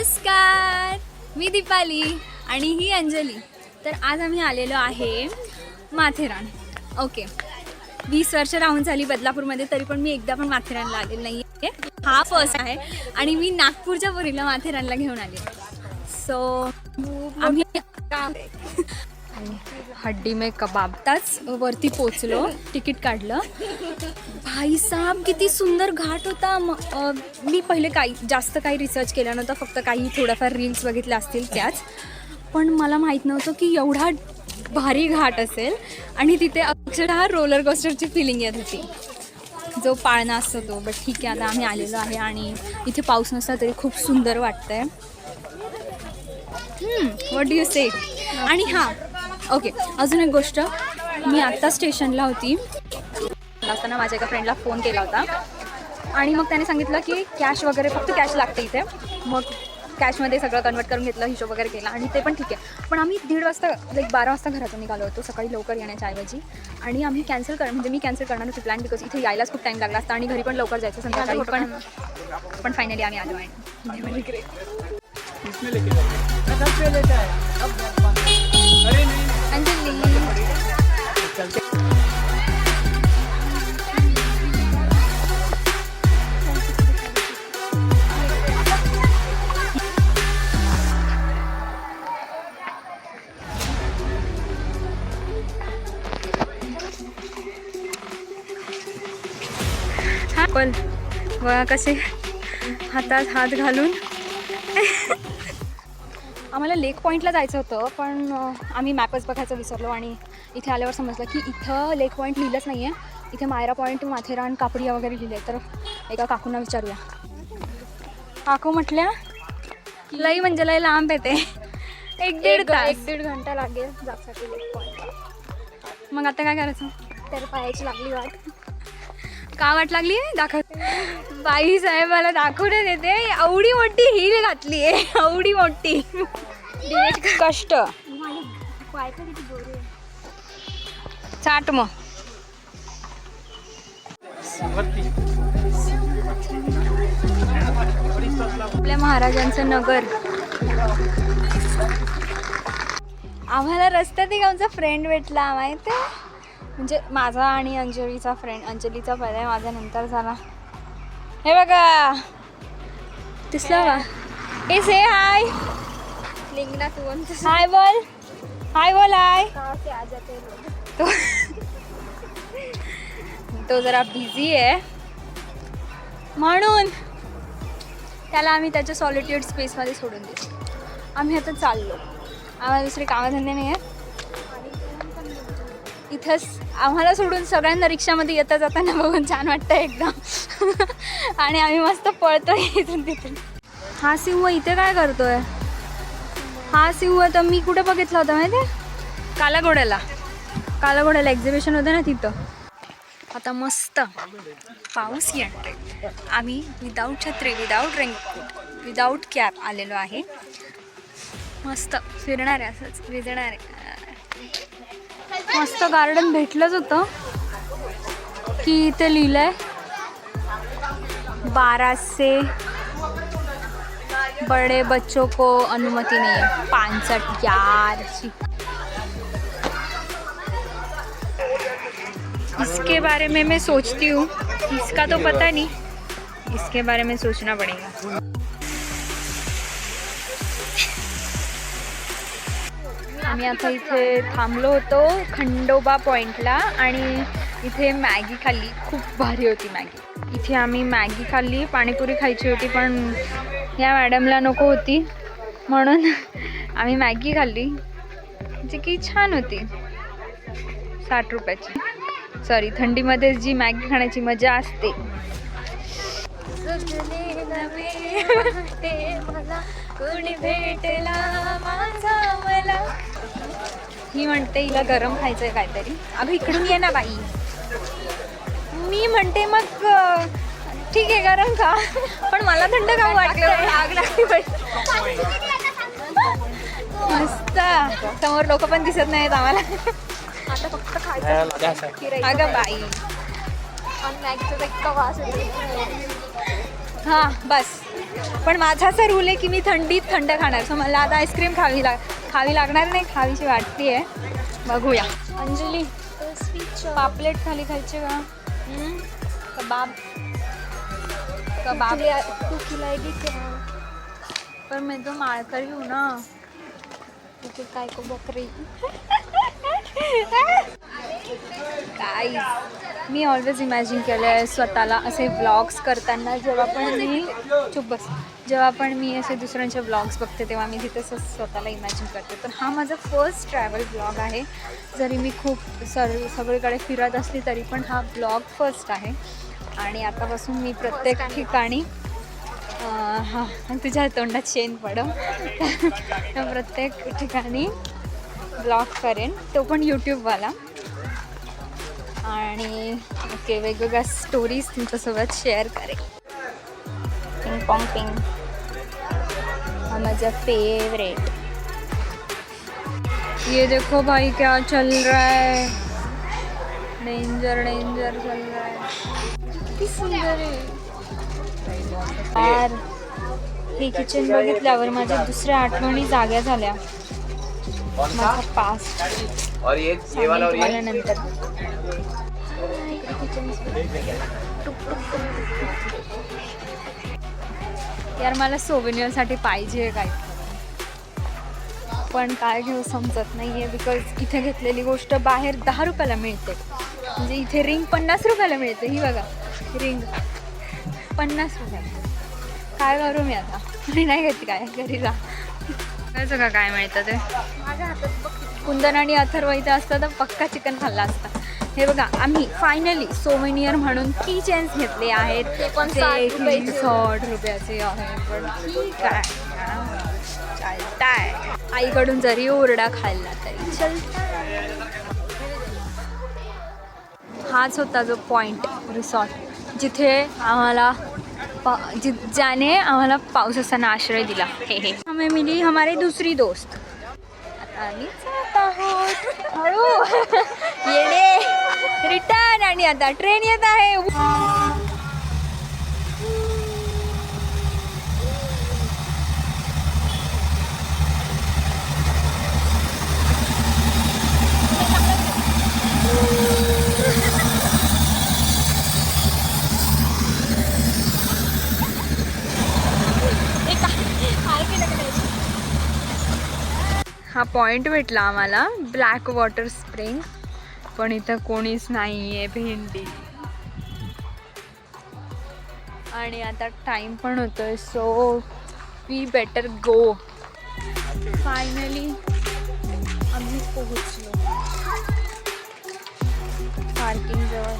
नमस्कार, मी दीपाली आणि ही अंजली. तर आज आम्ही आलेलो आहे माथेरान. ओके, 20 वर्ष राहून झाली बदलापूरमध्ये, तरी पण मी एकदा पण माथेरानला आलेली नाही आहे. हा फर्स्ट आहे आणि मी नागपूरच्या पुरीला माथेरानला घेऊन आले. सो आम्ही हड्डी में कबाब ताच वरती पोचलो, तिकीट काढलं. भाई साहब किती सुंदर घाट होता. मी पहिले जास्त काही रिसर्च केला नव्हता, फक्त काही थोड्याफार रील्स बघितल्या असतील त्याच. पण मला माहीत नव्हतं की एवढा भारी घाट असेल आणि तिथे अक्षरशः रोलर कोस्टरची फिलिंग येत होती, जो पाळणा असतो तो. बट ठीक आहे, आता आम्ही आलेलो आहे आणि इथे पाऊस नसला तरी खूप सुंदर वाटतंय. व्हॉट डू यू से? आणि हां, ओके, अजून एक गोष्ट, मी आत्ता स्टेशनला होती असताना माझ्या एका फ्रेंडला फोन केला होता आणि मग त्याने सांगितलं की कॅश वगैरे, फक्त कॅश लागते इथे. मग कॅशमध्ये सगळं कन्वर्ट करून घेतलं, हिशोब वगैरे केला आणि ते पण ठीक आहे. पण आम्ही 1:30 वाजता, 12 वाजता घरातून निघालो होतो, सकाळी लवकर येण्याच्या ऐवजी. आणि आम्ही मी कॅन्सल करणार होती प्लॅन, बिकॉज इथे यायलाच खूप टाईम लागला असता आणि घरी पण लवकर जायचं संध्याकाळी. पण फायनली आम्ही आलो आहे. पण बघा कसे हातात हात घालून. आम्हाला लेक पॉईंटला जायचं होतं, पण आम्ही मॅपच बघायचं विसरलो आणि इथे आल्यावर समजलं की इथं लेक पॉईंट लिहिलंच नाही आहे. इथे मायरा पॉईंट, माथेरान, कापडिया वगैरे लिहिले. तर एका काकूंना विचारूया. काकू म्हटल्या लई म्हणजे लई लांब येते, 1-1.5 घंटा लागेल जाण्यासाठी लेक पॉईंटला. मग आता काय करायचं? तर पायाची लागली वाट. का वाट लागली आहे? दाखव. बाई साहेब मला दाखवून देते, एवढी मोठी हिल घातली आहे, एवढी मोठी. कष्ट चाट. मग आपल्या महाराजांचं नगर. आम्हाला रस्त्यात एक आमचा फ्रेंड भेटला माहिती आहे, म्हणजे माझा आणि अंजलीचा फ्रेंड. अंजलीचा पहिला, माझा नंतर झाला. हे बघा दिसला का? हे से हाय लिंगना, तू हाय बोल, हाय बोल, हाय. तो जरा बिझी आहे म्हणून त्याला आम्ही त्याच्या सॉलिट्यूड स्पेसमध्ये सोडून देतो. आम्ही आता चाललो, आम्हाला दुसरे कामधंदे नाही आहेत. इथंच आम्हाला सोडून सगळ्यांना रिक्षामध्ये येता जाताना बघून छान वाटतं एकदम. आणि आम्ही मस्त पळतोय इथून तिथून. हा सिंह इथे काय करतोय? हा सिंह तर मी कुठे बघितला होता माहिती आहे? कालाघोड्याला एक्झिबिशन होतं ना तिथं. आता मस्त पाऊस येणार. आम्ही विदाऊट छत्री, विदाऊट रेनकोट, विदाऊट कॅप आलेलो आहे. मस्त फिरणार आहे, असंच भिजणार आहे. मस्त गार्डन भेटलंच होतं की इथे लिहिलंय 12 से बड़े बच्चों को अनुमति नहीं है. 65 यार. इसके बारे में मैं सोचती हूँ, इसका तो पता नहीं, इसके बारे में सोचना पड़ेगा. आम्ही आता इथे थांबलो होतो खंडोबा पॉईंटला आणि इथे मॅगी खाल्ली. खूप भारी होती मॅगी. इथे आम्ही मॅगी खाल्ली, पाणीपुरी खायची होती पण या मॅडमला नको होती म्हणून आम्ही मॅगी खाल्ली, जी की छान होती. 60 रुपयाची. सॉरी, थंडीमध्ये जी मॅगी खाण्याची मजा असते. ही म्हणते हिला गरम खायचंय काहीतरी. अगं इकडून ये ना बाई. मी म्हणते मग ठीक आहे गरम खा, पण मला थंड खाऊ वाटलं. आग लागली पाहिजे. मस्त. समोर लोक पण दिसत नाहीत आम्हाला. आता फक्त खायचं. अगं बाई, मॅगीचा इतका वास येतो. हां बस. पण माझा असा रूल आहे की मी थंडीत थंड खाणार. सो मला आता आईस्क्रीम खावी लागणार नाही, खावीशी वाटते आहे. बघूया. अंजली पापलेट थाली खायचे का? कबाब तू खिलाएगी क्या? पर मैं तो माळकरी हूँ ना. तू काय को बकरी. काय मी ऑलवेज इमॅजिन केलं आहे स्वतःला असे व्लॉग्स करताना. जेव्हा पण मी असे दुसऱ्यांचे व्लॉग्स बघते तेव्हा मी तिथे स्वतःला इमॅजिन करते. तर हा माझा फर्स्ट ट्रॅव्हल व्लॉग आहे. जरी मी खूप सगळीकडे फिरत असली तरी पण हा व्लॉग फर्स्ट आहे. आणि आतापासून मी प्रत्येक ठिकाणी तुझ्या तोंडात शेण पडो प्रत्येक ठिकाणी ब्लॉग करेन, तो पण यूट्यूबवाला. आणि वेगवेगळ्या स्टोरीज तुमच्यासोबत शेअर करेन. पिंग पॉंग पिंग हा माझा फेवरेट. ये देखो भाई क्या चल रहा है. डेंजर डेंजर चल रहा है. किती सुंदर आहे यार. हे किचन बघितल्यावर माझ्या दुसऱ्या आठवणी जाग्या झाल्या. माझा पास्ट और ये वाला और ये नंतर. यार मला सोव्हिनियरसाठी पाहिजे काय, पण काय घेऊ समजत नाही आहे. बिकॉज इथे घेतलेली गोष्ट बाहेर 10 रुपयाला मिळते. म्हणजे इथे रिंग 50 रुपयाला मिळते. ही बघा रिंग 50 रुपयाला. काय करू मी आता. मी नाही घेते काय, घरी जा. त्याचं का काय मिळतं ते. माझ्या हातात कुंदन आणि अथर्व इथं असतं तर पक्का चिकन खाल्ला असता. हे बघा आम्ही फायनली सोव्हिनियर म्हणून की चेन्स घेतले आहेत. ते पण 60 रुपयाचे. 60 रुपयाचे आहेत. पण ठीक आहे, चालताय. आईकडून जरी ओरडा खाल्ला तरी चालताय. हाच होता जो पॉइंट रिसॉर्ट जिथे आम्हाला ज्याने आम्हाला पावसाचा आश्रय दिला. हे हमें मिली हमारी दुसरी दोस्त. आता आम्ही जात आहोत हळू येणे रिटर्न. आणि आता ट्रेन येत आहे. हा पॉइंट भेटला आम्हाला ब्लॅक वॉटर स्प्रिंग. पण इथं कोणीच नाही आहे. भेंडी. आणि आता टाईम पण होतोय. So we better go. Finally आम्ही पोहोचलो पार्किंग जवळ.